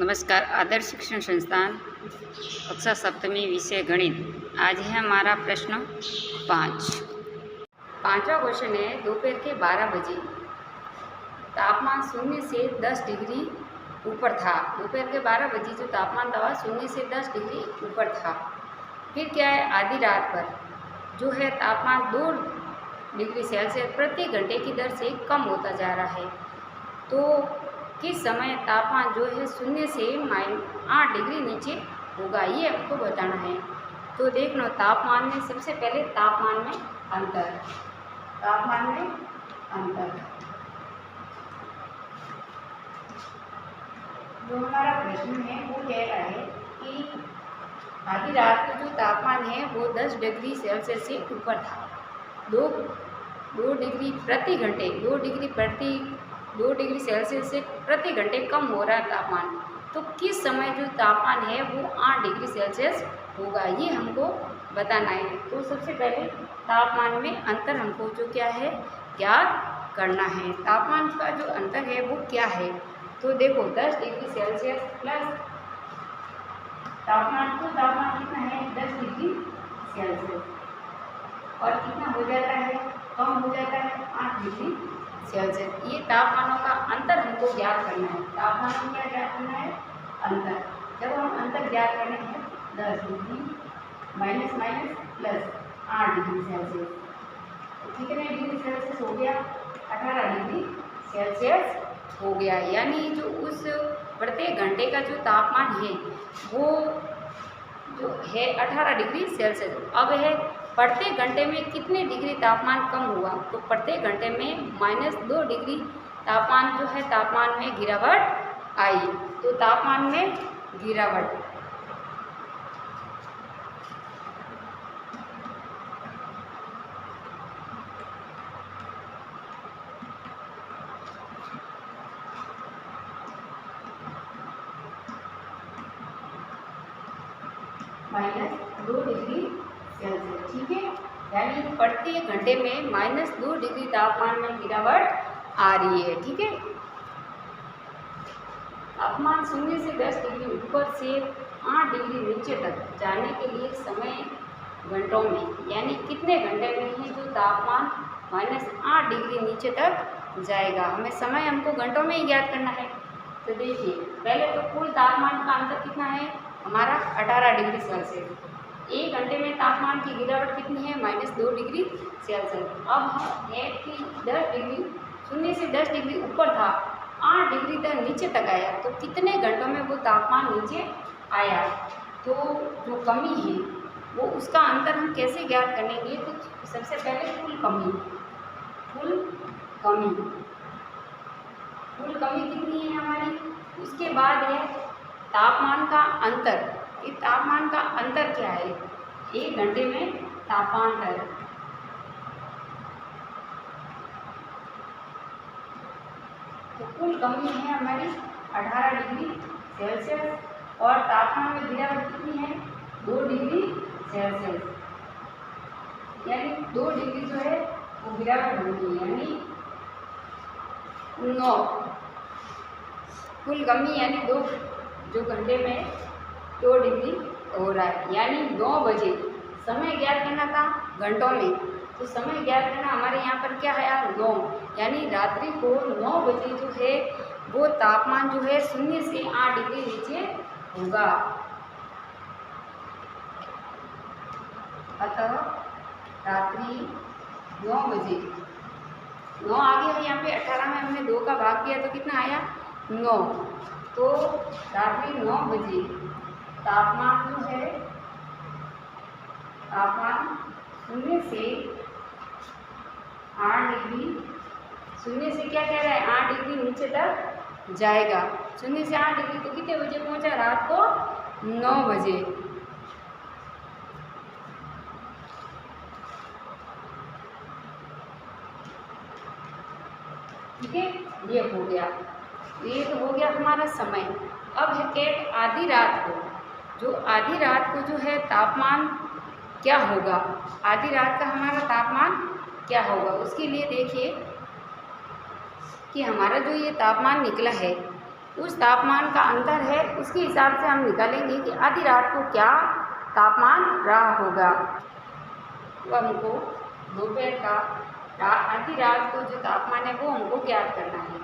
नमस्कार। आदर्श शिक्षण संस्थान कक्षा सप्तमी विषय गणित। आज है हमारा प्रश्न 5। पांचवा क्वेश्चन है, दोपहर के 12 बजे तापमान 0 से 10 डिग्री ऊपर था। दोपहर के 12 बजे जो तापमान था 0 से 10 डिग्री ऊपर था। फिर क्या है, आधी रात पर जो है तापमान 2 डिग्री सेल्सियस प्रति घंटे की दर से कम होता जा रहा है। तो किस समय तापमान जो है 0 से -8 डिग्री नीचे होगा, ये आपको बताना है। तो देख लो, तापमान में सबसे पहले तापमान में अंतर। तापमान में अंतर जो हमारा प्रश्न है वो कह रहा है कि आधी रात को जो तापमान है वो 10 डिग्री सेल्सियस से ऊपर था। 2 डिग्री प्रति घंटे 2 डिग्री सेल्सियस से प्रति घंटे कम हो रहा है तापमान। तो किस समय जो तापमान है वो 8 डिग्री सेल्सियस होगा, ये हमको बताना है। तो सबसे पहले तापमान में अंतर हमको जो क्या है ज्ञात करना है। तापमान का जो अंतर है वो क्या है, तो देखो 10 डिग्री सेल्सियस प्लस तापमान कितना है 10 डिग्री सेल्सियस, और कितना हो जाता है, कम हो जाता है 8 डिग्री सेल्सियस। ये तापमानों का अंतर हमको ज्ञात करना है। तापमान को क्या ज्ञात करना है, अंतर। जब हम अंतर ज्ञात करने हैं 10 degree minus plus 8 degree Celsius, तो कितने डिग्री सेल्सियस हो गया, 18 डिग्री सेल्सियस हो गया। यानी जो उस प्रत्येक घंटे का जो तापमान है वो जो है 18 डिग्री सेल्सियस। अब है प्रत्येक घंटे में कितने डिग्री तापमान कम हुआ, तो प्रत्येक घंटे में -2 डिग्री तापमान जो है तापमान में गिरावट आई। तो तापमान में गिरावट -2 डिग्री सेल्सियस, ठीक है। यानी प्रत्येक घंटे में -2 डिग्री तापमान में गिरावट आ रही है, ठीक है। तापमान 0 से 10 डिग्री ऊपर से 8 डिग्री नीचे तक जाने के लिए समय घंटों में, यानी कितने घंटे में ही जो तापमान -8 डिग्री नीचे तक जाएगा। हमें समय हमको घंटों में ही ज्ञात करना है। तो देखिए, पहले तो कुल तापमान का अंतर कितना है हमारा 18 डिग्री सेल्सियस। एक घंटे में तापमान की गिरावट कितनी है, -2 डिग्री सेल्सियस। अब है कि 10 डिग्री 0 से 10 डिग्री ऊपर था, 8 डिग्री तक नीचे तक आया। तो कितने घंटों में वो तापमान नीचे आया, तो जो कमी है वो उसका अंतर हम कैसे ज्ञात करेंगे। तो सबसे पहले कुल कमी कितनी है हमारी, उसके बाद है तापमान का अंतर। ये तापमान का अंतर क्या है, एक घंटे में तापांतर। तो कुल कमी है हमारी 18 डिग्री सेल्सियस, और तापमान में गिरावट कितनी है 2 डिग्री सेल्सियस। यानी 2 डिग्री जो है वो गिरावट होगी, यानी 9 कुल कमी, यानी 2 जो घंटे में 2 डिग्री हो रहा है। यानी 9 बजे समय ज्ञात करना था घंटों में, तो समय ज्ञात करना हमारे यहाँ पर क्या है यार 9, यानी रात्रि को 9 बजे जो है वो तापमान जो है 0 से 8 डिग्री नीचे होगा। अतः रात्रि 9 बजे, 9 आ गया है यहाँ पे, 18 में हमने 2 का भाग किया तो कितना आया 9। तो रात्रि 9 बजे तापमान जो है, तापमान 0 से 8 डिग्री, 0 से क्या कह रहा है 8 डिग्री नीचे तक जाएगा। 0 से 8 डिग्री तो कितने बजे पहुंचा, रात को 9 बजे। ठीक है, ये हो गया। ये तो हो गया हमारा समय। अब है कि आधी रात को जो है तापमान क्या होगा, आधी रात का हमारा तापमान क्या होगा। उसके लिए देखिए कि हमारा जो ये तापमान निकला है उस तापमान का अंतर है, उसके हिसाब से हम निकालेंगे कि आधी रात को क्या तापमान रहा होगा। तो हमको दोपहर का आधी रात को जो तापमान है वो हमको ज्ञात करना है।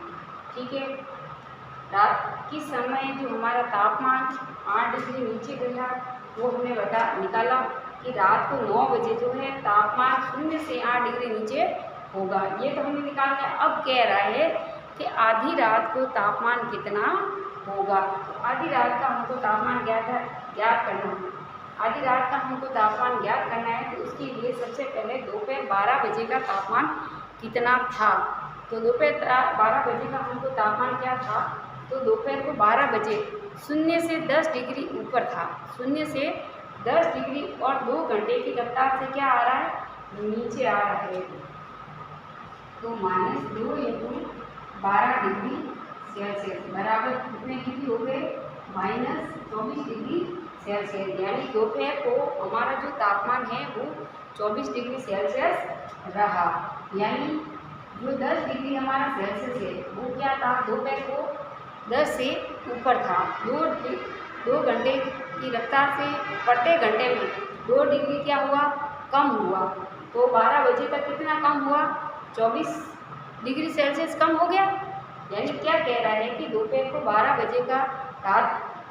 ठीक है, रात किस समय जो हमारा तापमान 8 डिग्री नीचे गया वो हमने निकाला कि रात को 9 बजे जो है तापमान 0 से 8 डिग्री नीचे होगा। ये तो हमने निकाल लिया। अब कह रहा है कि आधी रात को तापमान कितना होगा। तो आधी रात का हमको तापमान ज्ञात करना है। आधी रात का हमको तापमान ज्ञात करना है तो उसके लिए सबसे पहले दोपहर 12 बजे का तापमान कितना था। तो दोपहर 12 बजे का हमको तापमान क्या था, तो दोपहर को 12 बजे 0 से 10 डिग्री ऊपर था। 0 से 10 डिग्री और 2 घंटे की रफ्तार से क्या आ रहा है, नीचे आ रहा है। तो -2 × 12 डिग्री सेल्सियस बराबर कितने डिग्री हो गए, -24 डिग्री सेल्सियस। यानी दोपहर को हमारा जो तापमान है वो 24 डिग्री सेल्सियस रहा। यानी जो 10 डिग्री हमारा सेल्सियस है वो क्या था, दोपहर को 10 से ऊपर था। 2 घंटे की रफ्तार से प्रत्येक घंटे में 2 डिग्री क्या हुआ, कम हुआ। तो 12 बजे तक कितना कम हुआ, 24 डिग्री सेल्सियस कम हो गया। यानी क्या कह रहा है कि दोपहर को 12 बजे का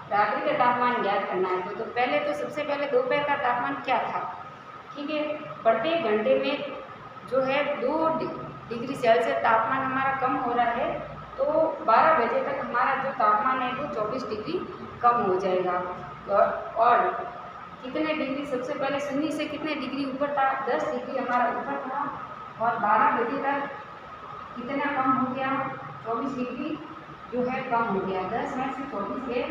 रात्रि का तापमान ज्ञात करना है। तो पहले तो सबसे पहले दोपहर का तापमान क्या था। ठीक है, प्रत्येक घंटे में जो है 2 डिग्री सेल्सियस तापमान हमारा कम हो रहा है। तो 12 बजे तक हमारा जो तापमान है वो 24 डिग्री कम हो जाएगा। और कितने डिग्री, सबसे पहले 0 से कितने डिग्री ऊपर था, 10 डिग्री हमारा ऊपर था। और 12 बजे तक कितना कम हो गया, 24 डिग्री जो है कम हो गया। 10 में से 24 है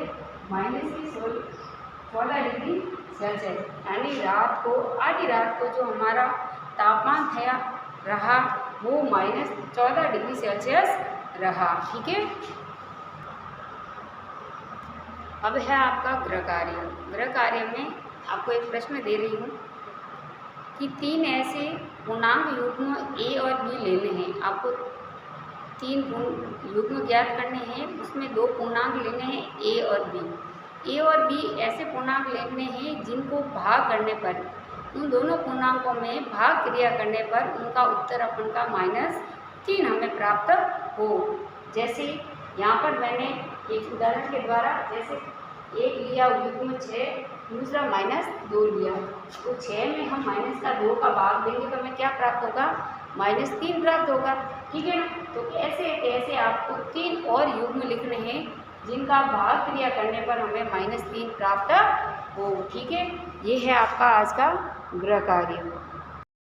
-16 डिग्री सेल्सियस। यानी रात को, आधी रात को जो हमारा तापमान था रहा वो -14 डिग्री सेल्सियस रहा। ठीक है, अब है आपका गृह कार्य। गृह कार्य में आपको एक प्रश्न दे रही हूँ कि 3 ऐसे पूर्णांक युग्म ए और बी लेने हैं। आपको 3 युग्म ज्ञात करने हैं, उसमें 2 पूर्णांक लेने हैं ए और बी। ए और बी ऐसे पूर्णांक लेने हैं जिनको भाग करने पर, उन दोनों पूर्णांकों में भाग क्रिया करने पर उनका उत्तर अपन का -3 हमें प्राप्त हो। जैसे यहाँ पर मैंने एक उदाहरण के द्वारा, जैसे एक लिया युग्म 6, दूसरा -2 लिया। तो 6 में हम -2 का भाग देंगे तो हमें क्या प्राप्त होगा, -3 प्राप्त होगा। ठीक है ना। तो ऐसे आपको 3 और युग्म लिखने हैं जिनका भाग क्रिया करने पर हमें -3 प्राप्त हो। ठीक है, ये है आपका आज का गृह कार्य।